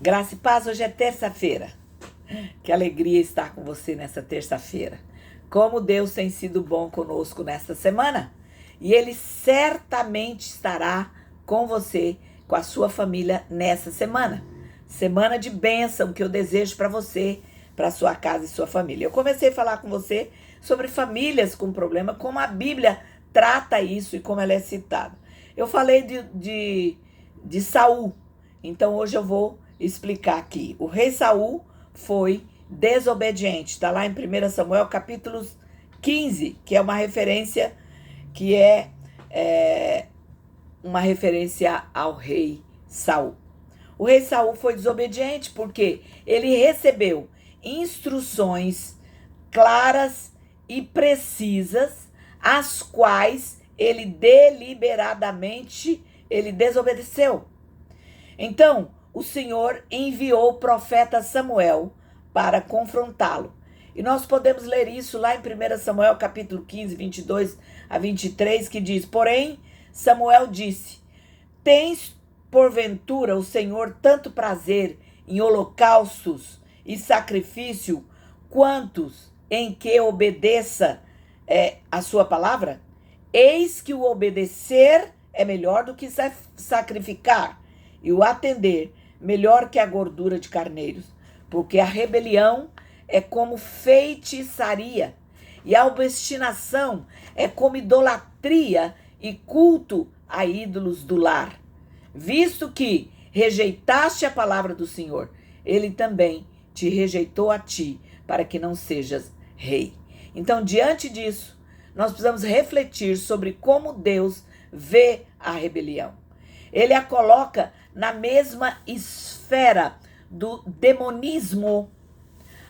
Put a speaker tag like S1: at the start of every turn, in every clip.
S1: Graça e paz, hoje é terça-feira. Que alegria estar com você nessa terça-feira. Como Deus tem sido bom conosco nesta semana. E Ele certamente estará com você, com a sua família nessa semana. Semana de bênção que eu desejo para você, para sua casa e sua família. Eu comecei a falar com você sobre famílias com problema, como a Bíblia trata isso e como ela é citada. Eu falei de Saul, então hoje eu vou explicar aqui. O rei Saul foi desobediente. Está lá em 1 Samuel capítulo 15, que é uma referência uma referência ao rei Saul. O rei Saul foi desobediente porque ele recebeu instruções claras e precisas, as quais ele deliberadamente desobedeceu. Então, o Senhor enviou o profeta Samuel para confrontá-lo. E nós podemos ler isso lá em 1 Samuel capítulo 15, 22 a 23, que diz: Porém, Samuel disse: Tens porventura o Senhor tanto prazer em holocaustos e sacrifício, quantos em que obedeça a sua palavra? Eis que o obedecer é melhor do que sacrificar, e o atender melhor que a gordura de carneiros, porque a rebelião é como feitiçaria, e a obstinação é como idolatria e culto a ídolos do lar. Visto que rejeitaste a palavra do Senhor, ele também te rejeitou a ti, para que não sejas rei. Então, diante disso, nós precisamos refletir sobre como Deus vê a rebelião. Ele a coloca na mesma esfera do demonismo.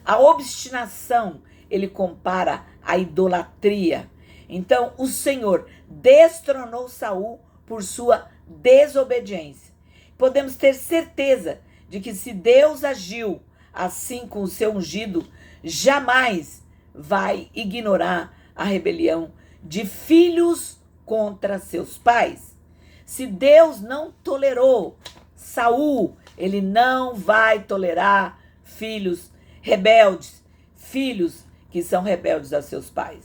S1: A obstinação, ele compara à idolatria. Então, o Senhor destronou Saul por sua desobediência. Podemos ter certeza de que se Deus agiu assim com o seu ungido, jamais vai ignorar a rebelião de filhos contra seus pais. Se Deus não tolerou Saul, ele não vai tolerar filhos rebeldes, filhos que são rebeldes aos seus pais.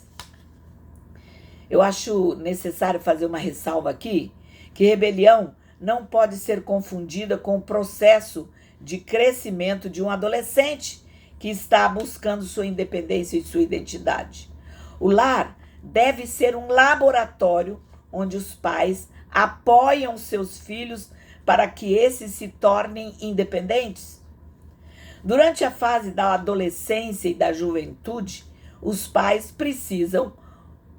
S1: Eu acho necessário fazer uma ressalva aqui, que rebelião não pode ser confundida com o processo de crescimento de um adolescente que está buscando sua independência e sua identidade. O lar deve ser um laboratório onde os pais apoiam seus filhos para que esses se tornem independentes. Durante a fase da adolescência e da juventude, os pais precisam,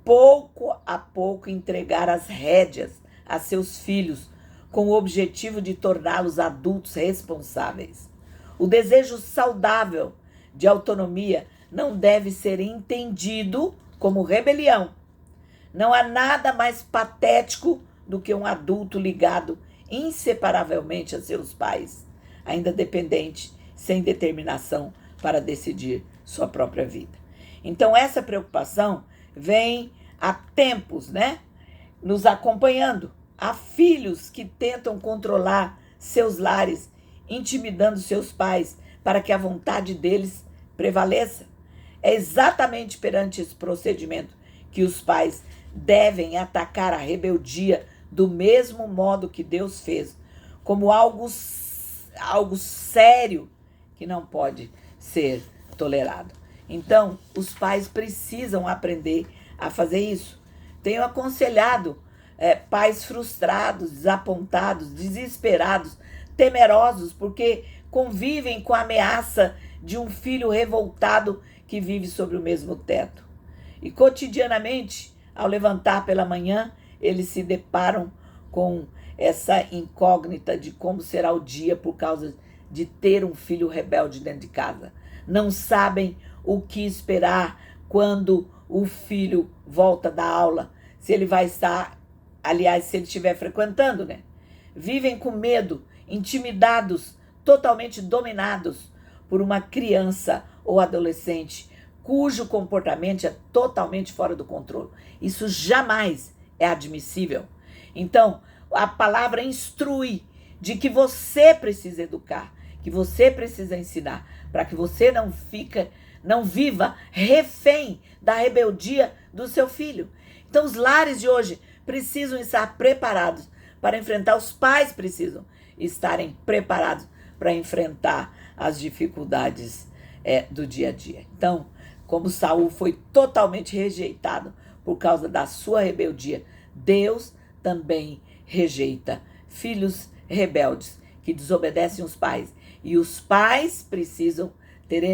S1: pouco a pouco, entregar as rédeas a seus filhos, com o objetivo de torná-los adultos responsáveis. O desejo saudável de autonomia não deve ser entendido como rebelião. Não há nada mais patético do que um adulto ligado inseparavelmente a seus pais, ainda dependente, sem determinação para decidir sua própria vida. Então, essa preocupação vem há tempos, nos acompanhando. Há filhos que tentam controlar seus lares, intimidando seus pais para que a vontade deles prevaleça. É exatamente perante esse procedimento que os pais devem atacar a rebeldia do mesmo modo que Deus fez, como algo sério que não pode ser tolerado. Então, os pais precisam aprender a fazer isso. Tenho aconselhado pais frustrados, desapontados, desesperados, temerosos, porque convivem com a ameaça de um filho revoltado que vive sobre o mesmo teto. E cotidianamente, ao levantar pela manhã, eles se deparam com essa incógnita de como será o dia por causa de ter um filho rebelde dentro de casa. Não sabem o que esperar quando o filho volta da aula, se ele vai estar, aliás, se ele estiver frequentando, Vivem com medo, intimidados, totalmente dominados por uma criança ou adolescente cujo comportamento é totalmente fora do controle. Isso jamais é admissível. Então, a palavra instrui de que você precisa educar, que que você precisa ensinar, para que você não viva refém da rebeldia do seu filho. Então os lares de hoje precisam estar preparados para enfrentar, os pais precisam estarem preparados para enfrentar as dificuldades do dia a dia. Então, como Saul foi totalmente rejeitado por causa da sua rebeldia, Deus também rejeita filhos rebeldes que desobedecem os pais. E os pais precisam ter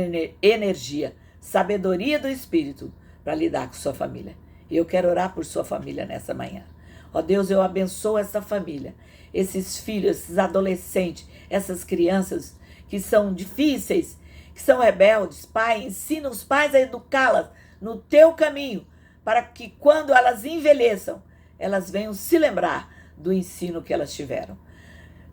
S1: energia, sabedoria do Espírito para lidar com sua família. E eu quero orar por sua família nessa manhã. Ó Deus, eu abençoo essa família, esses filhos, esses adolescentes, essas crianças que são difíceis, que ssão rebeldes. Pai, ensina os pais a educá-las no teu caminho, para que quando elas envelheçam, elas venham se lembrar do ensino que elas tiveram.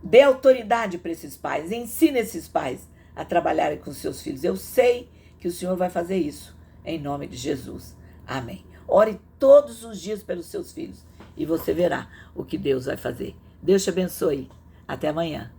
S1: Dê autoridade para esses pais, ensina esses pais a trabalharem com seus filhos. Eu sei que o Senhor vai fazer isso, em nome de Jesus. Amém. Ore todos os dias pelos seus filhos e você verá o que Deus vai fazer. Deus te abençoe. Até amanhã.